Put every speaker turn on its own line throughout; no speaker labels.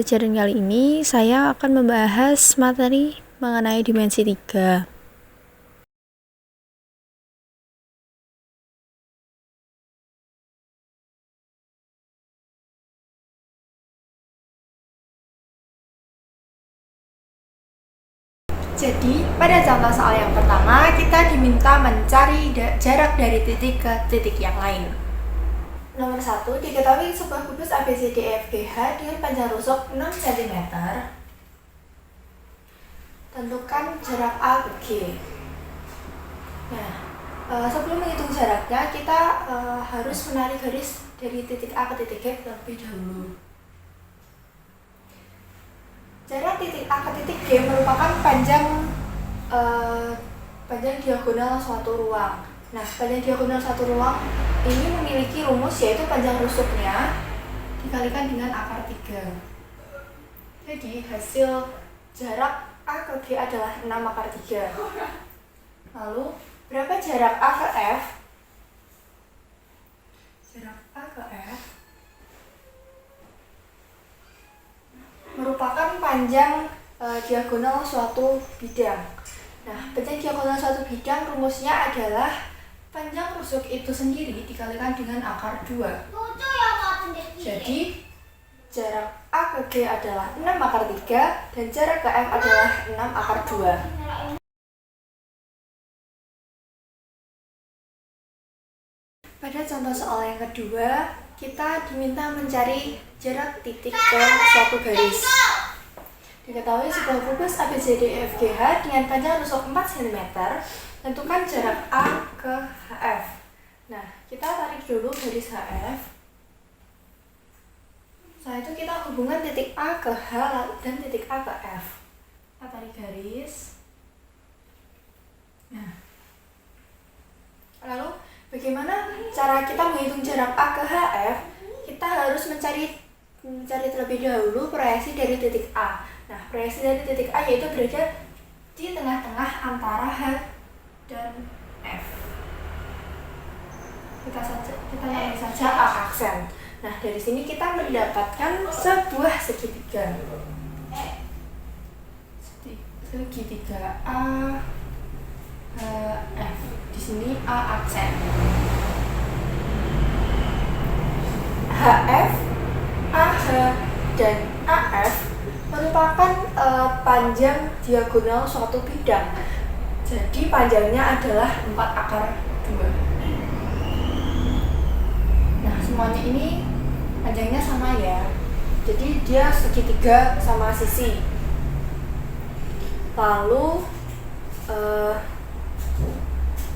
Pelajaran kali ini saya akan membahas materi mengenai dimensi 3.
Jadi, pada contoh soal yang pertama, kita diminta mencari jarak dari titik ke titik yang lain. Nomor 1, diketahui sebuah kubus ABCDEFGH dengan panjang rusuk 6 cm. Tentukan jarak A ke G. Nah, sebelum menghitung jaraknya, kita harus menarik garis dari titik A ke titik G terlebih dahulu. Jarak titik A ke titik G merupakan panjang diagonal suatu ruang. Nah, panjang diagonal suatu ruang ini memiliki rumus, yaitu panjang rusuknya dikalikan dengan akar 3. Jadi, hasil jarak A ke G adalah 6 akar 3. Lalu, berapa jarak A ke F? Jarak A ke F merupakan panjang diagonal suatu bidang. Nah, panjang diagonal suatu bidang rumusnya adalah panjang rusuk itu sendiri dikalikan dengan akar 2. Jadi, jarak A ke G adalah 6 akar 3 dan jarak ke F adalah 6 akar 2. Pada contoh soal yang kedua, kita diminta mencari jarak titik ke suatu garis. Diketahui sebuah kubus ABCDEFGH dengan panjang rusuk 4 cm, tentukan jarak A ke HF. Nah, kita tarik dulu garis HF. Setelah itu kita hubungkan titik A ke H dan titik A ke F. Kita tarik garis. Nah, lalu bagaimana cara kita menghitung jarak A ke HF? Kita harus mencari terlebih dahulu proyeksi dari titik A. Nah, proyeksi dari titik A yaitu berada di tengah-tengah antara H dan F. Kita namakan saja A aksen. Nah, dari sini kita mendapatkan sebuah segitiga. Segitiga A F. Di sini A aksen. HF, AH, dan AF merupakan panjang diagonal suatu bidang. Jadi panjangnya adalah 4 akar 2. Nah, semuanya ini panjangnya sama ya. Jadi dia segitiga sama sisi. Lalu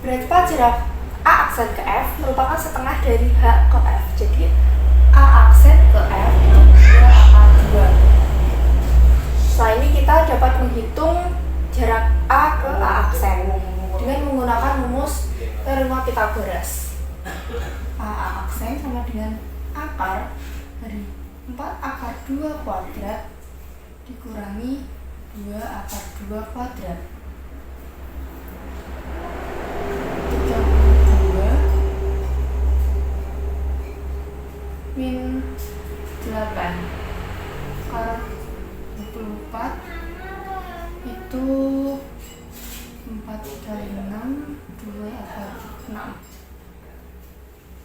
berapa jarak A aksen ke F merupakan setengah dari H ke F. Jadi A aksen ke F itu 2 akar 2. Setelah ini kita dapat menghitung jarak A ke A aksen dengan menggunakan rumus teorema Pythagoras. A aksen sama dengan akar dari 4 akar 2 kuadrat dikurangi 2 akar 2 kuadrat. 32 min 8 akar 24 itu 4 kali 6 2 akar 6.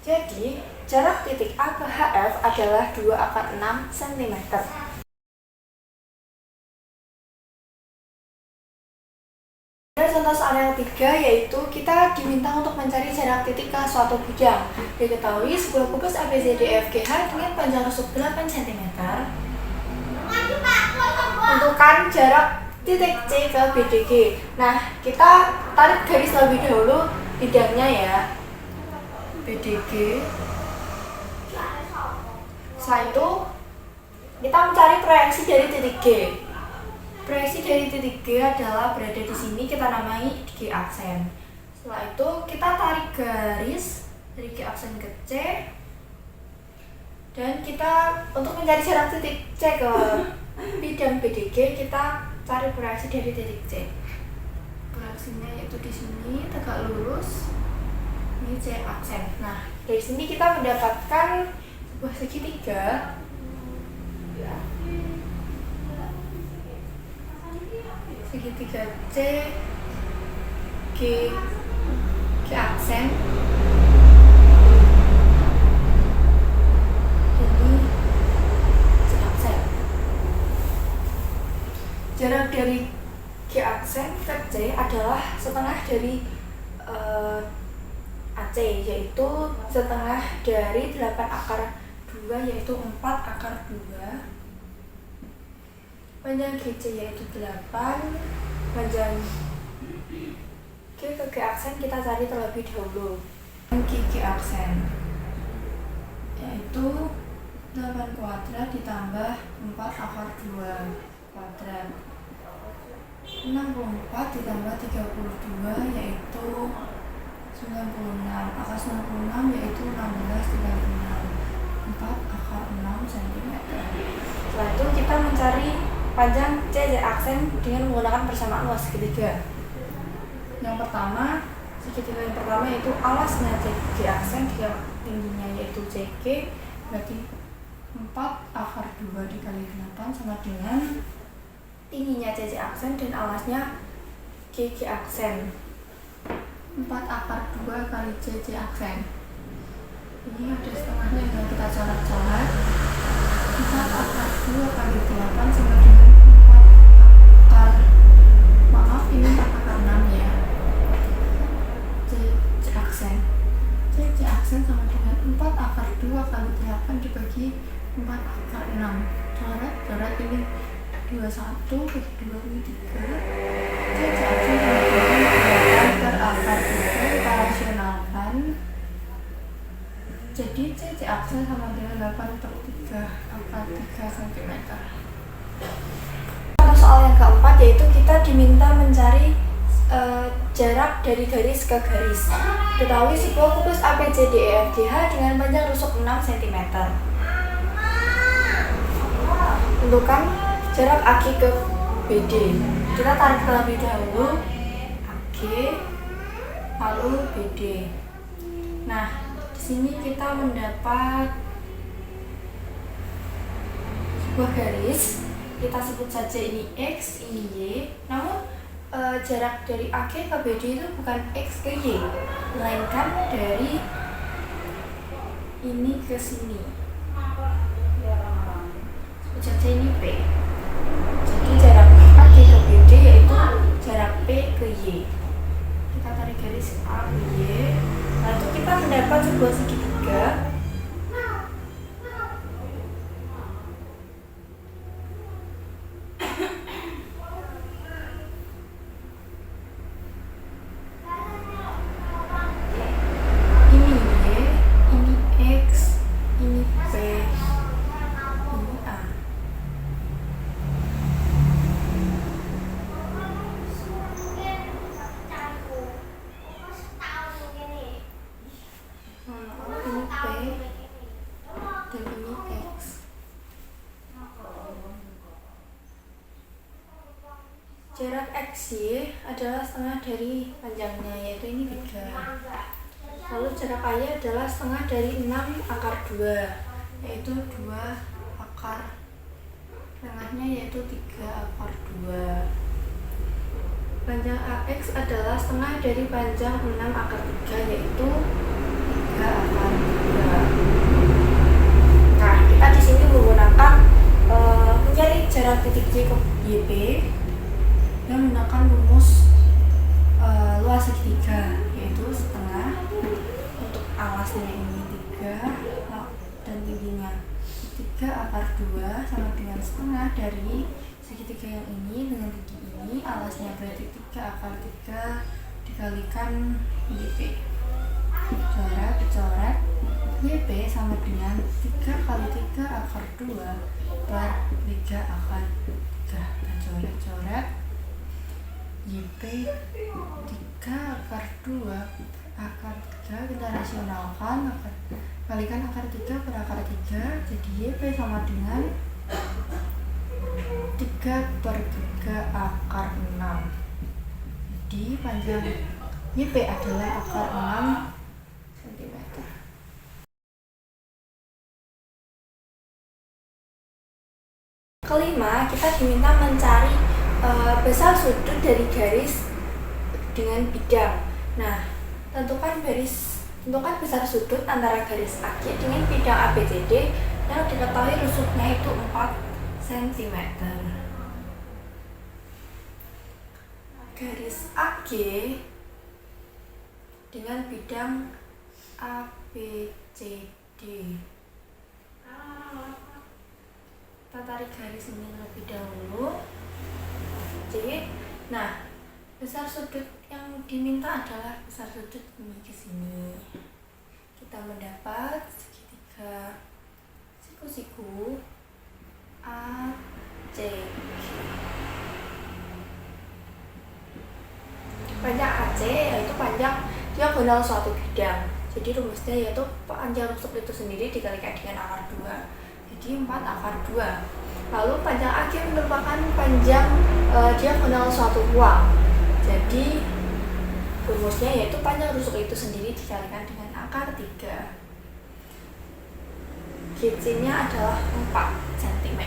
Jadi jarak titik A ke HF adalah 2 akar 6 cm. Contoh soal yang ketiga yaitu kita diminta untuk mencari jarak titik ke suatu bidang. Diketahui sebuah kubus ABCDEFGH dengan panjang rusuk 8 cm. Tentukan jarak titik C ke BDG. Nah, kita tarik garis lebih dahulu bidangnya ya. BDG. Setelah itu kita mencari proyeksi dari titik G. Proyeksi dari titik G adalah berada di sini, kita namai G aksen. Setelah itu kita tarik garis dari G aksen ke C. Dan kita untuk mencari jarak titik C ke bidang BDG, kita cari proyeksi dari titik C. Proyeksinya yaitu di sini tegak lurus. Ini C aksen. Nah, dari sini kita mendapatkan sebuah segitiga segitiga C G aksen ini C aksen. Jarak dari G aksen ke C adalah setengah dari AC, yaitu setengah dari 8 akar 2, yaitu 4 akar 2. Panjang GC yaitu 8. Panjang G ke G aksen kita cari terlebih dahulu. G aksen yaitu 8 kuadrat ditambah 4 akar 2 kuadrat. 64 ditambah 32 yaitu 96. Akar 96 yaitu 16 36. 4 akar 6 cm. Setelah itu kita mencari panjang C aksen dengan menggunakan persamaan luas segitiga. Yang pertama, segitiga yang pertama yaitu alasnya C aksen, tingginya yaitu CG, berarti 4 akar 2 dikali 8 sama dengan tingginya C aksen dan alasnya GG aksen. 4 akar 2 kali C aksen. Ini ada setengahnya yang kita coret-coret. 4 akar 2 kali 8 sama dengan 4 akar, maaf ini 4 akar 6 ya. C aksen. C aksen sama dengan 4 akar 2 kali 8 dibagi 4 akar 6. Coret ini 21 bagi 2 ini 3. C aksen sama dengan 8 per akar 3 kita rasionalkan. Jadi C aksen sama dengan 8 per 3 akar 3 cm. Soal yang keempat yaitu kita diminta mencari jarak dari garis ke garis. Ketahui sebuah kubus ABCDEFGH dengan panjang rusuk 6 cm. Tentukan jarak AG ke BD. Kita tarik terlebih dahulu AG lalu BD. Nah, di sini kita mendapat sebuah garis. Kita sebut saja ini X, ini Y. Namun jarak dari AG ke BD itu bukan X ke Y, melainkan dari ini ke sini. Sebut saja ini P. Jadi jarak AG ke BD yaitu jarak P ke Y. Kita tarik garis A ke Y. Lalu kita mendapat sebuah segitiga. Jarak XY adalah setengah dari panjangnya, yaitu ini 3. Lalu jarak AY adalah setengah dari 6 akar 2, yaitu 2 akar tengahnya yaitu 3 akar 2. Panjang AX adalah setengah dari panjang 6 akar 3, yaitu 3 akar 2. Nah, kita di sini menggunakan mencari jarak titik J ke YP yang menggunakan rumus luas segitiga, yaitu setengah untuk alasnya ini 3 dan tingginya 3 akar 2 sama dengan setengah dari segitiga yang ini dengan tinggi ini, alasnya berarti 3 akar 3 dikalikan YP. Coret YP sama dengan 3 kali 3 akar 2 per 3 akar 3. Kita coret YP 3 akar 2 akar 3 kita rasionalkan, kalikan akar 3 per akar 3, jadi YP sama dengan 3 per 3 akar 6. Jadi panjang YP adalah akar 6 cm. Kelima, kita diminta mencari besar sudut dari garis dengan bidang. Nah, tentukan besar sudut antara garis AC dengan bidang ABCD yang diketahui rusuknya itu 4 cm. Garis AG dengan bidang ABCD. Kita tarik garis ini terlebih dahulu. Nah, besar sudut yang diminta adalah besar sudut ini ke sini. Kita mendapat segitiga siku-siku AC. Panjang AC yaitu panjang diagonal suatu bidang. Jadi rumusnya yaitu panjang rusuk itu sendiri dikalikan dengan akar 2. Jadi 4 akar 2. Lalu panjang AC merupakan panjang diagonal suatu ruang. Jadi rumusnya yaitu panjang rusuk itu sendiri dikalikan dengan akar 3. GC-nya adalah 4 cm.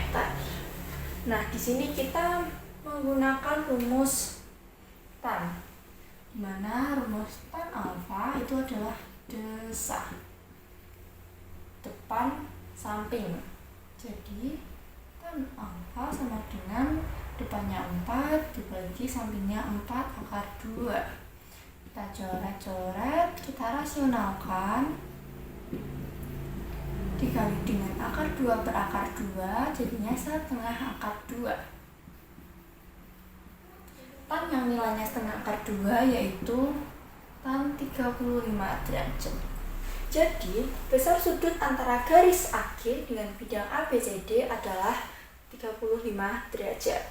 Nah, di sini kita menggunakan rumus tan, di mana rumus tan alfa itu adalah desah depan samping. Jadi tan alfa sama dengan depannya 4 dibagi sampingnya 4 akar 2. Kita coret-coret, kita rasionalkan, dikali dengan akar 2 per akar 2 jadinya 1/2 akar 2. Tan yang nilainya 1/2 akar 2 yaitu tan 35 derajat. Jadi besar sudut antara garis AC dengan bidang ABCD adalah 35 derajat.